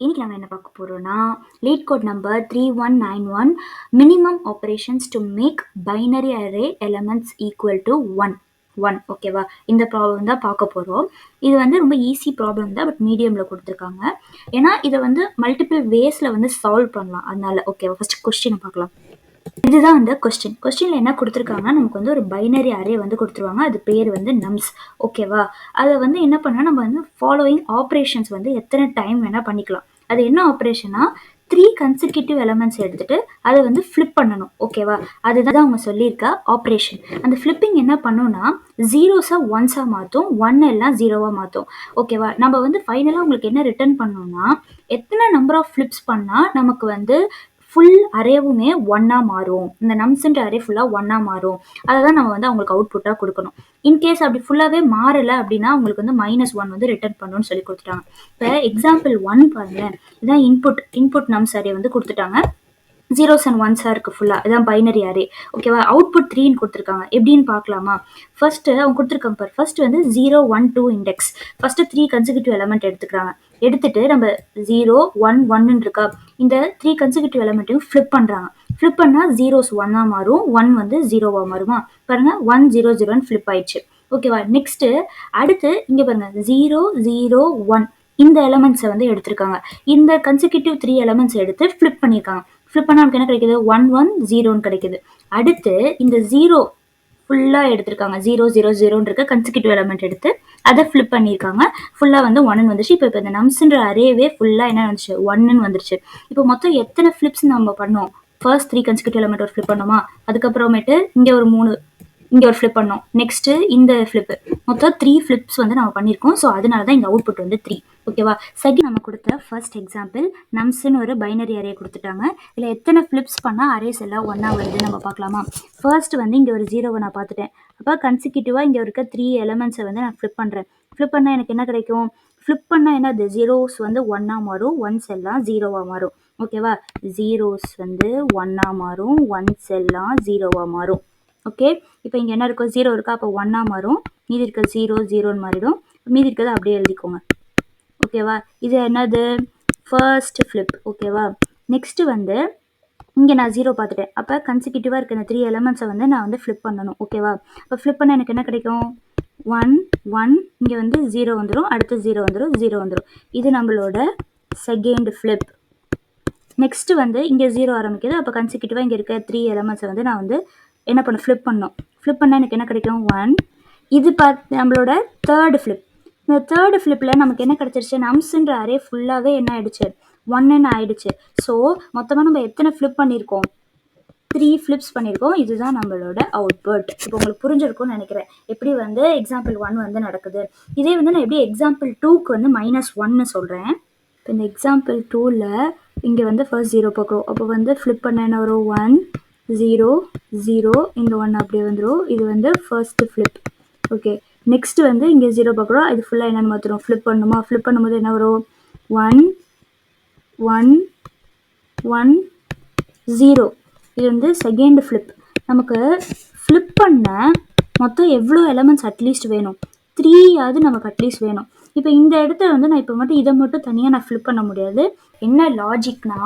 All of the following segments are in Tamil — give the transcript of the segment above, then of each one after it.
இன்னைக்கு நம்ம என்ன பார்க்க போறோம்னா LeetCode number 3191 minimum operations to make binary array elements equal to one ஓகேவா. இந்த ப்ராப்ளம் தான் பார்க்க போகிறோம். இது வந்து ரொம்ப ஈஸி ப்ராப்ளம் தான், பட் மீடியமில் கொடுத்துருக்காங்க. ஏன்னா இதை வந்து மல்டிபிள் வேஸில் வந்து சால்வ் பண்ணலாம். அதனால ஓகேவா. ஃபர்ஸ்ட் கொஸ்டினை பார்க்கலாம். இதுதான் அந்த கொஸ்டின்ல என்ன கொடுத்துருக்காங்கன்னா, நமக்கு வந்து ஒரு பைனரி அரே வந்து கொடுத்துருவாங்க. அது பேர் வந்து நம்ஸ் ஓகேவா. அதை வந்து என்ன பண்ணால் நம்ம வந்து ஃபாலோயிங் ஆப்ரேஷன்ஸ் வந்து எத்தனை டைம் வேணால் பண்ணிக்கலாம். அது என்ன ஆப்ரேஷனா 3 கன்சிக்யூட்டிவ் எலமெண்ட்ஸ் எடுத்துட்டு அதை வந்து ஃப்ளிப் பண்ணணும் ஓகேவா. அதுதான் அவங்க சொல்லியிருக்க ஆப்ரேஷன். அந்த ஃப்ளிப்பிங் என்ன பண்ணுன்னா ஜீரோஸை ஒன்ஸாக மாற்றும், ஒன் எல்லாம் ஜீரோவாக மாற்றும் ஓகேவா. நம்ம வந்து ஃபைனலாக உங்களுக்கு என்ன ரிட்டர்ன் பண்ணோம்னா எத்தனை நம்பர் ஆஃப் ஃப்ளிப்ஸ் பண்ணால் நமக்கு வந்து ஃபுல் அரேவுமே ஒன்னாக மாறும், இந்த நம்ஸ்ன்ற அரே ஃபுல்லாக ஒன்னாக மாறும். அதை தான் நம்ம வந்து அவங்களுக்கு அவுட்புட்டாக கொடுக்கணும். இன்கேஸ் அப்படி ஃபுல்லாகவே மாறலை அப்படின்னா உங்களுக்கு வந்து -1 வந்து ரிட்டர்ன் பண்ணணும்னு சொல்லி கொடுத்துட்டாங்க. இப்போ எக்ஸாம்பிள் 1 பாருங்களேன். இதான் இன்புட் நம்ஸ் அரே வந்து கொடுத்துட்டாங்க. ஜீரோஸ் அண்ட் ஒன்ஸாக இருக்குது ஃபுல்லாக. இதான் பைனரி அரே ஓகேவா. அவுட்புட் 3ன்னு கொடுத்துருக்காங்க. எப்படின்னு பார்க்கலாமா. ஃபர்ஸ்ட்டு அவங்க கொடுத்துருக்காங்க பாரு. ஃபர்ஸ்ட் வந்து 0 1 2 இண்டெக்ஸ். ஃபர்ஸ்ட்டு 3 கன்சிக்யூட்டிவ் எலமெண்ட் எடுத்துக்கிறாங்க. எடுத்துட்டு நம்ம 0 1 1 இருக்கா, இந்த 3 கன்சிக்யூட்டிவ் எலமெண்ட்டையும் ஃப்ளிப் பண்ணுறாங்க. ஃப்ளிப் பண்ணால் ஜீரோஸ் ஒன்னாக மாறும், 1 வந்து ஜீரோவாக மாறுமா. பாருங்க 1 0 0ன்னு ஃப்ளிப் ஆயிடுச்சு ஓகேவா. நெக்ஸ்ட்டு அடுத்து இங்கே பாருங்க 0 0 1 இந்த எலமெண்ட்ஸை வந்து எடுத்திருக்காங்க. இந்த கன்சிக்யூட்டிவ் 3 எலமெண்ட்ஸ் எடுத்து ஃப்ளிப் பண்ணியிருக்காங்க. ஃப்ளிப் பண்ணால் நமக்கு என்ன கிடைக்குது 1 1 0ன்னு கிடைக்குது. அடுத்து இந்த 0 ஃபுல்லாக எடுத்திருக்காங்க. 0 0 0ன்னு இருக்க கன்சிக்யூட்டிவ் எலமெண்ட் எடுத்து அதை ஃப்ளிப் பண்ணியிருக்காங்க. ஃபுல்லாக வந்து 1ன்னு வந்துருச்சு. இப்போ இந்த நம்ஸ்ன்ற அரேவே ஃபுல்லாக என்ன வந்துச்சு 1ன்னு வந்துருச்சு. இப்போ மொத்தம் எத்தனை ஃப்ளிப்ஸ் நம்ம பண்ணோம். ஃபர்ஸ்ட் 3 கன்சிக்யூட்டிவ் எலமெண்ட் ஒரு ஃப்ளிப் பண்ணோமா, அதுக்கப்புறமேட்டு இங்கே ஒரு 3 இங்கே ஒரு ஃப்ளிப் பண்ணோம். நெக்ஸ்ட்டு இந்த ஃப்ளிப்பு மொத்தம் 3 ஃப்ளிப்ஸ் வந்து நம்ம பண்ணியிருக்கோம். ஸோ அதனால தான் இந்த அவுட்புட் வந்து 3 ஓகேவா. செகண்ட் நம்ம கொடுத்த ஃபர்ஸ்ட் எக்ஸாம்பிள் நம்ஸ்ன்னு ஒரு பைனரி அரே கொடுத்துட்டாங்க. இதில் எத்தனை ஃப்ளிப்ஸ் பண்ணால் அரேஸ் எல்லாம் ஒன்றா வருதுன்னு நம்ம பார்க்கலாமா. ஃபர்ஸ்ட் வந்து இங்கே ஒரு 0வை நான் பார்த்துட்டேன். அப்போ கன்சிக்யூட்டிவாக இங்கே இருக்க 3 எலமெண்ட்ஸை வந்து நான் ஃப்ளிப் பண்ணுறேன். ஃப்ளிப் பண்ணால் எனக்கு என்ன கிடைக்கும், ஃப்ளிப் பண்ணால் என்னது ஜீரோஸ் வந்து ஒன்னாக மாறும், ஒன்ஸ் எல்லாம் ஜீரோவாக மாறும் ஓகேவா. ஜீரோஸ் வந்து ஒன்னாக மாறும், ஒன்ஸ் எல்லாம் ஜீரோவாக மாறும் ஓகே. இப்போ இங்கே என்ன இருக்கும் 0 இருக்கா, அப்போ ஒன்னாக மாறும். மீதி இருக்க 0 0ன்னு மாறிடும். மீதி இருக்கிறத அப்படியே எழுதிக்கோங்க ஓகேவா. இது என்னது ஃபர்ஸ்ட் ஃப்ளிப் ஓகேவா. நெக்ஸ்ட்டு வந்து இங்கே நான் 0 பார்த்துட்டேன். அப்போ கன்சிக்யூட்டிவாக இருக்க இந்த 3 எலமெண்ட்ஸை வந்து நான் வந்து ஃப்ளிப் பண்ணணும் ஓகேவா. அப்போ ஃப்ளிப் பண்ண எனக்கு என்ன கிடைக்கும் 1 1 இங்கே வந்து 0 வந்துடும், அடுத்து 0 வந்துடும், 0 வந்துடும். இது நம்மளோட செகண்ட் ஃப்ளிப். நெக்ஸ்ட்டு வந்து இங்கே 0 ஆரம்பிக்குது. அப்போ கன்சிக்யூட்டிவாக இங்கே இருக்க 3 எலமெண்ட்ஸை வந்து நான் வந்து என்ன பண்ண ஃப்ளிப் பண்ணோம். ஃப்ளிப் பண்ணால் எனக்கு என்ன கிடைக்கும் 1. இது நம்மளோட தேர்டு ஃப்ளிப். இந்த தேர்டு ஃப்ளிப்பில் நமக்கு என்ன கிடச்சிருச்சு, நம்ஸ்ன்ற அரே ஃபுல்லாகவே என்ன ஆயிடுச்சு 1ன்னு ஆயிடுச்சு. ஸோ மொத்தமாக நம்ம எத்தனை ஃப்ளிப் பண்ணியிருக்கோம் 3 ஃப்ளிப்ஸ் பண்ணியிருக்கோம். இதுதான் நம்மளோட அவுட்புட். இப்போ உங்களுக்கு புரிஞ்சிருக்கும்னு நினைக்கிறேன் எப்படி வந்து எக்ஸாம்பிள் 1 வந்து நடக்குது. இதே வந்து நான் எப்படி எக்ஸாம்பிள் 2க்கு வந்து -1ன்னு சொல்கிறேன். இப்போ இந்த எக்ஸாம்பிள் 2ல் இங்கே வந்து ஃபர்ஸ்ட் 0 பார்க்குறோம். அப்போ வந்து ஃப்ளிப் பண்ண என்ன வரும் 1 0 0 இந்த 1 அப்படியே வந்துடும். இது வந்து ஃபர்ஸ்ட் ஃப்ளிப் ஓகே. நெக்ஸ்ட் வந்து இங்கே 0 பார்க்குறோம். இது ஃபுல்லாக என்னென்னு மாற்றுறோம், ஃப்ளிப் பண்ணுமா. ஃப்ளிப் பண்ணும்போது என்ன வரும் 1 1 1 0. இது வந்து செகண்ட் ஃப்ளிப். நமக்கு ஃப்ளிப் பண்ண மொத்தம் எவ்வளோ எலமெண்ட்ஸ் அட்லீஸ்ட் வேணும், 3 நமக்கு அட்லீஸ்ட் வேணும். இப்போ இந்த இடத்துல வந்து நான் இப்போ மட்டும் இதை மட்டும் தனியாக நான் ஃப்ளிப் பண்ண முடியாது. என்ன லாஜிக்னா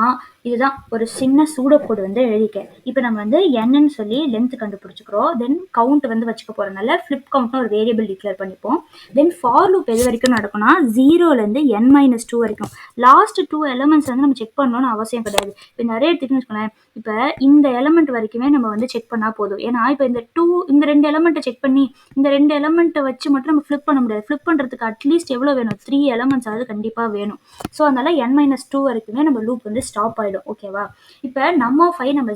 இதுதான், ஒரு சின்ன சூடோ கோடு வந்து எழுதிக்க. இப்போ நம்ம வந்து என்னன்னு சொல்லி லென்த் கண்டுபிடிச்சிக்கிறோம். தென் கவுண்ட் வந்து வச்சுக்க போகிறனால ஃப்ளிப் கவுண்ட்னு ஒரு வேரியபிள் டிக்ளேர் பண்ணிப்போம். தென் ஃபார் லூப் எது வரைக்கும் நடக்கும்னா 0லேருந்து n-2 வரைக்கும். லாஸ்ட் 2 எலமெண்ட்ஸ் வந்து நம்ம செக் பண்ணணும்னு அவசியம் கிடையாது. இப்போ நிறைய எடுத்துக்கின்னு வச்சுக்கோங்களேன். இப்போ இந்த எலமெண்ட் வரைக்குமே நம்ம வந்து செக் பண்ணால் போதும். ஏன்னா இப்போ இந்த 2 எலமெண்ட்டை செக் பண்ணி இந்த 2 எலமெண்ட்டை வச்சு மட்டும் நம்ம ஃப்ளிப் பண்ண முடியாது. ஃப்ளிப் பண்ணுறதுக்கு அட்லீஸ்ட் எவ்வளோ வேணும், 3 எலமெண்ட்ஸ் ஆகுது கண்டிப்பாக வேணும். ஸோ அதனால n-2 வரைக்குமே நம்ம லூப் வந்து ஸ்டாப் ஆகிடும் ஓகேவா. இப்போ நம்ம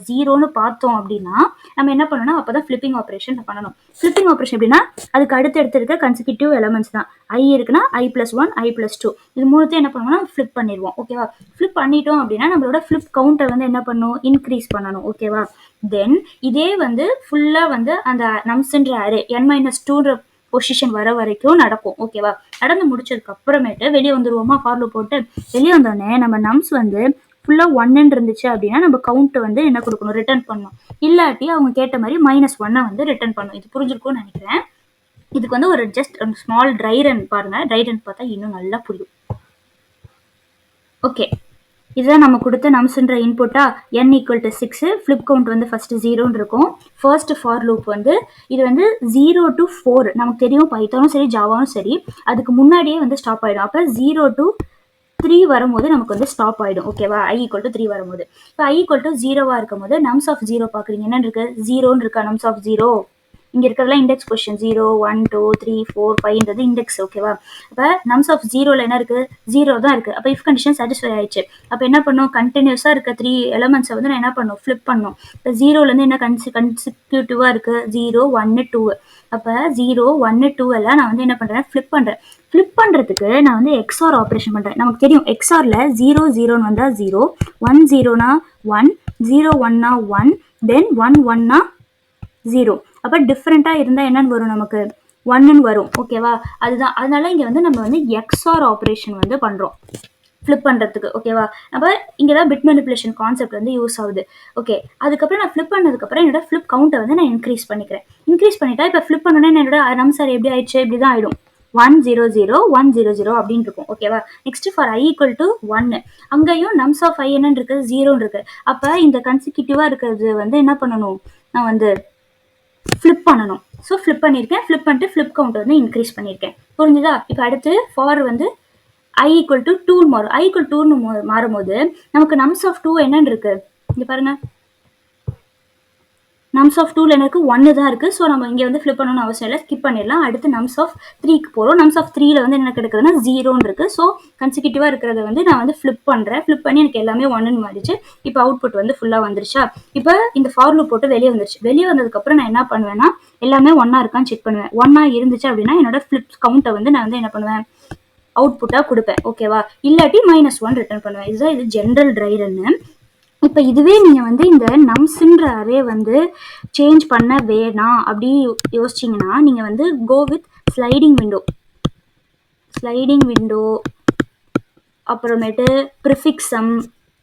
0ன்னு பார்த்தோம் அப்படின்னா நம்ம என்ன பண்ணணும், அப்போ தான் ஃப்ளிப்பிங் ஆப்ரேஷன் பண்ணணும். ஃப்ளிப்பிங் ஆப்ரேஷன் எப்படின்னா அதுக்கு அடுத்து இருக்க கன்சிக்யூட்டிவ் எலமெண்ட்ஸ் தான். i இருக்குன்னா i+1 i+2 இது மூணுத்தையும் என்ன பண்ணுவோம்னா ஃப்ளிப் பண்ணிடுவோம் ஓகேவா. ஃப்ளிப் பண்ணிட்டோம் அப்படின்னா நம்மளோட ஃப்ளிப் கவுண்டை வந்து என்ன பண்ணணும், இன்க்ரீஸ் பண்ணணும் ஓகேவா. தென் இதே வந்து ஃபுல்லாக வந்து அந்த நம்ஸ்ன்ற அரே n-2ன்ற பொசிஷன் வர வரைக்கும் நடக்கும் ஓகேவா. நடந்து முடிச்சதுக்கு அப்புறமேட்டு வெளியே வந்துருவோமா. ஃபார் லூப் போட்டு வெளியே வந்தோடனே நம்ம நம்ஸ் வந்து ஃபுல்லாக 1ன்னு இருந்துச்சு அப்படின்னா நம்ம கவுண்ட் வந்து என்ன கொடுக்கணும், ரிட்டர்ன் பண்ணணும். இல்லாட்டி அவங்க கேட்ட மாதிரி -1 வந்து ரிட்டர்ன் பண்ணணும். இது புரிஞ்சிருக்கும்னு நினைக்கிறேன். இதுக்கு வந்து ஒரு ஜஸ்ட் ஸ்மால் ட்ரை ரன் பாருங்க. ட்ரை ரன் பார்த்தா இன்னும் நல்லா புரியும். ஓகே, இதுதான் நம்ம கொடுத்த நம்ஸ்ன்ற இன்புட்டா. n equal to 6, flip count வந்து ஃபர்ஸ்ட் 0ன்னு இருக்கும். ஃபர்ஸ்ட் ஃபார் லூப் வந்து இது வந்து 0 to 4 நமக்கு தெரியும். பைத்தானும் சரி ஜாவாவும் சரி அதுக்கு முன்னாடியே வந்து ஸ்டாப் ஆயிடும். அப்போ 0 to 3 வரும்போது நமக்கு வந்து ஸ்டாப் ஆயிடும். ஓகேவா, i ஈக்குவல் டு 3 வரும்போது. இப்போ i ஈக்குவல் டு 0வா இருக்கும் போது நம்ஸ் ஆஃப் 0 பார்க்குறீங்க. என்ன இருக்கு? 0ன்னு இருக்கா நம்ஸ் ஆஃப் 0. இங்க இருக்கிறதுலாம் இண்டெக்ஸ் பொசிஷன் 0 1 2 3 4 5ன்றது இண்டெக்ஸ். ஓகேவா, அப்போ நம்ஸ் ஆஃப் 0ல என்ன இருக்கு? 0 தான் இருக்கு. அப்போ இஃப் கண்டிஷன் சாட்டிஸ்ஃபை ஆயிடுச்சு. அப்போ என்ன பண்ணும்? கண்டினியூஸா இருக்க 3 எலமெண்ட்ஸை வந்து நான் என்ன பண்ணும்? ஃபிளிப் பண்ணும். இப்போ 0லேருந்து என்ன கன்சிக்யூட்டிவா இருக்கு? 0 1 2. அப்போ 0 1 2 எல்லாம் நான் வந்து என்ன பண்றேன்? ஃபிளிப் பண்றேன். ஃபிளிப் பண்றதுக்கு நான் வந்து எக்ஸ்ஆர் ஆப்ரேஷன் பண்றேன். நமக்கு தெரியும் எக்ஸ்ஆர்ல 0 0ன்னு வந்தா 0, 1 0னா 1, 0 1னா 1, தென் 1 1னா 0. அப்போ டிஃப்ரெண்ட்டாக இருந்தால் என்னன்னு வரும்? நமக்கு 1ன்னு வரும். ஓகேவா, அதுதான். அதனால இங்கே வந்து நம்ம வந்து எக்ஸ்ஆர் ஆப்ரேஷன் வந்து பண்ணுறோம் ஃப்ளிப் பண்ணுறதுக்கு. ஓகேவா, அப்போ இங்கே தான் பிட் மெனிப்புலேஷன் கான்செப்ட் வந்து யூஸ் ஆகுது. ஓகே, அதுக்கப்புறம் நான் ஃப்ளிப் பண்ணதுக்கப்புறம் என்னோட ஃப்ளிப் கவுண்ட்டை வந்து நான் இன்க்ரீஸ் பண்ணிக்கிறேன். இன்க்ரீஸ் பண்ணிட்டா இப்போ ஃப்ளிப் பண்ணோன்னே என்னோட நம்சர் எப்படி ஆயிடுச்சு? இப்படி தான் ஆயிடும். 1 0 0 1 0 0 அப்படின்னு இருக்கும். ஓகேவா, next for i equal to 1 அங்கேயும் நம்ஸ் ஆஃப் i என்னன்னு இருக்கு? 0ன்னு இருக்கு. அப்போ இந்த கன்சிக்யூட்டிவாக இருக்கிறது வந்து என்ன பண்ணணும்? நான் வந்து ஃப்ளிப் பண்ணணும். ஸோ ஃப்ளிப் பண்ணியிருக்கேன். ஃப்ளிப் பண்ணிட்டு ஃப்ளிப் கவுண்ட் வந்து இன்க்ரீஸ் பண்ணியிருக்கேன். புரிஞ்சுதா? இப்போ அடுத்து ஃபார் வந்து i ஈக்குவல் டு 2 மாறும். i ஈக்குவல் 2 மாறும்போது நமக்கு நம்ஸ் ஆஃப் 2 என்னன்னு இருக்கு? இங்கே பாருங்க, நம்ஸ் ஆஃப் 2ல எனக்கு 1 தான் இருக்கு. ஸோ நம்ம இங்கே வந்து ஃப்ளிப் பண்ணணும்னு அவசியம் இல்லை, ஸ்கிப் பண்ணிடலாம். அடுத்து நம்ஸ் ஆஃப் 3க்கு போகிறோம். நம்ஸ் ஆஃப் 3ல வந்து என்ன கிடைக்குதுன்னா 0ன்னு இருக்கு. ஸோ கன்சிக்யூட்டிவாக இருக்கிறத வந்து நான் வந்து ஃப்ளிப் பண்ணுறேன். ஃப்ளிப் பண்ணி எனக்கு எல்லாமே 1ன்னு மாறிச்சு. இப்போ அவுட்புட் வந்து ஃபுல்லாக வந்துருச்சா? இப்போ இந்த ஃபார் லூப் போட்டு வெளியே வந்துருச்சு. வெளியே வந்ததுக்கப்புறம் நான் என்ன பண்ணுவேன்னா எல்லாமே 1ஆ இருக்கான்னு செக் பண்ணுவேன். 1ஆ இருந்துச்சு அப்படின்னா என்னோட ஃப்ளிப் கவுண்ட்டை வந்து நான் வந்து என்ன பண்ணுவேன்? அவுட்புட்டாக கொடுப்பேன். ஓகேவா, இல்லாட்டி -1 ரிட்டர்ன் பண்ணுவேன். இதுதான் இது ஜென்ரல் ட்ரை ரன்னு. இப்போ இதுவே நீங்கள் வந்து இந்த நம்ஸ்ன்ற அரே வந்து சேஞ்ச் பண்ண வேணாம் அப்படி யோசிச்சிங்கன்னா நீங்கள் வந்து கோ வித் ஸ்லைடிங் விண்டோ அப்புறமேட்டு ப்ரிஃபிக்ஸம்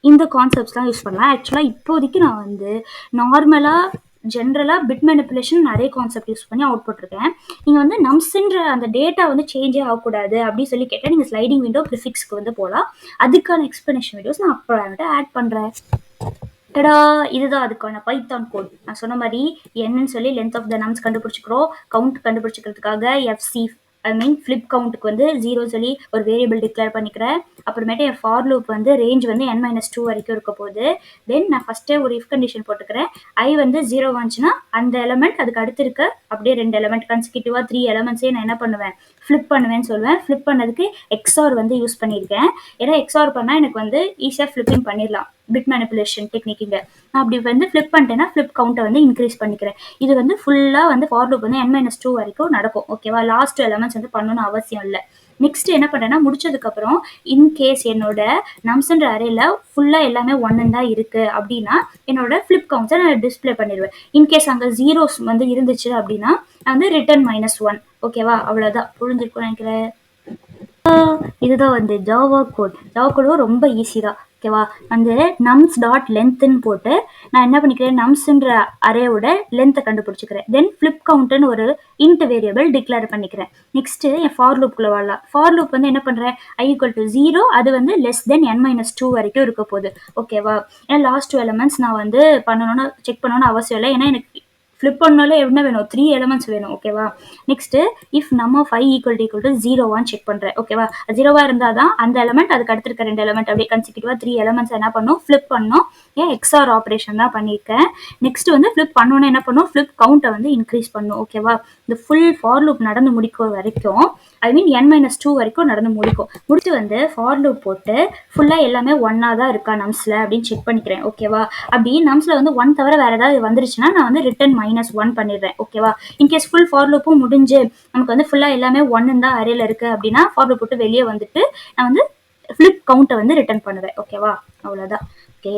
இந்த கான்செப்ட்ஸ்லாம் யூஸ் பண்ணலாம். ஆக்சுவலாக இப்போதைக்கு நான் வந்து நார்மலாக ஜென்ரலாக பிட் மெனிப்புலேஷன் நிறைய கான்செப்ட் யூஸ் பண்ணி அவுட் போட்டிருக்கேன். நீங்கள் வந்து நம்ஸ்ன்ற அந்த டேட்டா வந்து சேஞ்சே ஆகக்கூடாது அப்படின்னு சொல்லி கேட்டால் நீங்கள் ஸ்லைடிங் விண்டோ ப்ரிஃபிக்ஸ்க்கு வந்து போகலாம். அதுக்கான எக்ஸ்ப்ளனேஷன் வீடியோஸ் நான் அப்புறம் ஆட் பண்ணுறேன். டடா, இதுதான் அதுக்கான பைத்தான் கோட். நான் சொன்ன மாதிரி என்னன்னு சொல்லி லென்த் ஆஃப் த நம்ஸ் கண்டுபிடிச்சிக்கிறோம். கவுண்ட் கண்டுபிடிச்சிக்கிறதுக்காக எஃப்சி ஃப்ளிப் கவுண்ட்டுக்கு வந்து 0 சொல்லி ஒரு வேரியபிள் டிக்ளேர் பண்ணிக்கிறேன். அப்புறமேட்டு என் ஃபார் லூப் வந்து ரேஞ்ச் வந்து n-2 வரைக்கும் இருக்க போகுது. தென் நான் ஃபஸ்ட்டே ஒரு இஃப் கண்டிஷன் போட்டுக்கிறேன். i வந்து 0 வந்துச்சுன்னா அந்த எலமெண்ட் அதுக்கு அடுத்து இருக்க அப்படியே 2 எலமெண்ட் கன்சிக்யூட்டிவாக 3 எலமெண்ட்ஸே நான் என்ன பண்ணுவேன்? ஃப்ளிப் பண்ணுவேன்னு சொல்லுவேன். ஃப்ளிப் பண்ணதுக்கு எக்ஸ்ஆர் வந்து யூஸ் பண்ணியிருக்கேன். ஏன்னா எக்ஸ்ஆர் பண்ணால் எனக்கு வந்து ஈஸியாக ஃப்ளிப்பிங் பண்ணிடலாம் பிட் மேனிப்புலேஷன் டெக்னிக்கிங்க. நான் அப்படி வந்து ஃப்ளிப் பண்ணிட்டேன்னா ஃப்ளிப் கவுண்ட்டை வந்து இன்க்ரீஸ் பண்ணிக்கிறேன். இது வந்து ஃபுல்லாக வந்து ஃபார் லூப் வந்து n-2 வரைக்கும் நடக்கும். ஓகேவா, லாஸ்ட் எலமெண்ட்ஸ் வந்து பண்ணணும்னு அவசியம் இல்லை. நெக்ஸ்ட் என்ன பண்ணேன்னா முடிச்சதுக்கப்புறம் இன்கேஸ் என்னோட நம்ஸ்ன்ற அரேல ஃபுல்லாக எல்லாமே 1 தான் இருக்கு அப்படின்னா என்னோட ஃப்ளிப் கவுண்ட்ஸை நான் டிஸ்பிளே பண்ணிடுவேன். இன்கேஸ் அங்கே ஜீரோஸ் வந்து இருந்துச்சு அப்படின்னா நான் வந்து ரிட்டர்ன் -1. ஓகேவா, அவ்வளோதான். புரிஞ்சிருக்கும்னு நினைக்கிறேன். இதுதான் வந்து ஜாவா கோடும் ரொம்ப ஈஸி தான். ஓகேவா, அந்த நம்ஸ் டாட் லென்த்ன்னு போட்டு நான் என்ன பண்ணிக்கிறேன்? நம்ஸ்ன்ற அரேவோட லென்த்தை கண்டுபிடிச்சிக்கிறேன். தென் ஃப்ளிப் கவுண்ட்னு ஒரு இன்ட் வேரியபிள் டிக்ளேர் பண்ணிக்கிறேன். நெக்ஸ்ட் என் ஃபார் லூப்குள்ள வரலாம். ஃபார் லூப் வந்து என்ன பண்றேன்? i ஈக்குவல் டு 0, அது வந்து லெஸ் தென் n-2 வரைக்கும் இருக்க போகுது. ஓகேவா, ஏன்னா லாஸ்ட் 2 எலமெண்ட்ஸ் நான் வந்து பண்ணணும்னு செக் பண்ணணும்னு அவசியம் இல்லை. ஏன்னா எனக்கு ஃப்ளிப் பண்ணாலே என்ன வேணும்? 3 எலமெண்ட்ஸ் வேணும். ஓகேவா, next if num of i equal to 0 check பண்றேன். ஓகேவா, 0 இருந்தால் தான் அந்த எலமெண்ட் அதுக்கு அடுத்து இருக்க 2 எலமெண்ட் அப்படியே கன்சிக்யூட்டிவா 3 எலமெண்ட்ஸ் என்ன பண்ணும்? ஃப்ளிப் பண்ணும். ஏன் எக்ஸ்ஆர் ஆப்ரேஷன் தான் பண்ணியிருக்கேன். நெக்ஸ்ட் வந்து ஃப்ளிப் பண்ணோன்னு என்ன பண்ணும்? ஃப்ளிப் கவுண்ட்டை வந்து இன்க்ரீஸ் பண்ணும். ஓகேவா, இந்த ஃபுல் ஃபார் லூப் நடந்து முடிக்க வரைக்கும் ஐ மீன் n-2 வரைக்கும் நடந்து முடிச்சு வந்து ஃபார் லூப் போட்டு ஃபுல்லாக எல்லாமே 1ஆ தான் இருக்கா நம்ஸில் அப்படின்னு செக் பண்ணிக்கிறேன். ஓகேவா, அப்படி நம்ஸில் வந்து 1 தவிர வேறு ஏதாவது வந்துருச்சுன்னா நான் வந்து ரிட்டர்ன் -1 பண்ணிடுறேன். ஓகேவா, இன்கேஸ் ஃபுல் ஃபார் லூப்பும் முடிஞ்சு நமக்கு வந்து ஃபுல்லாக எல்லாமே 1 தான் அரேல இருக்குது அப்படின்னா ஃபார் லூப் போட்டு வெளியே வந்துட்டு நான் வந்து ஃப்ளிப் கவுண்ட்டை வந்து ரிட்டர்ன் பண்ணுவேன். ஓகேவா, அவ்வளோதான். ஓகே.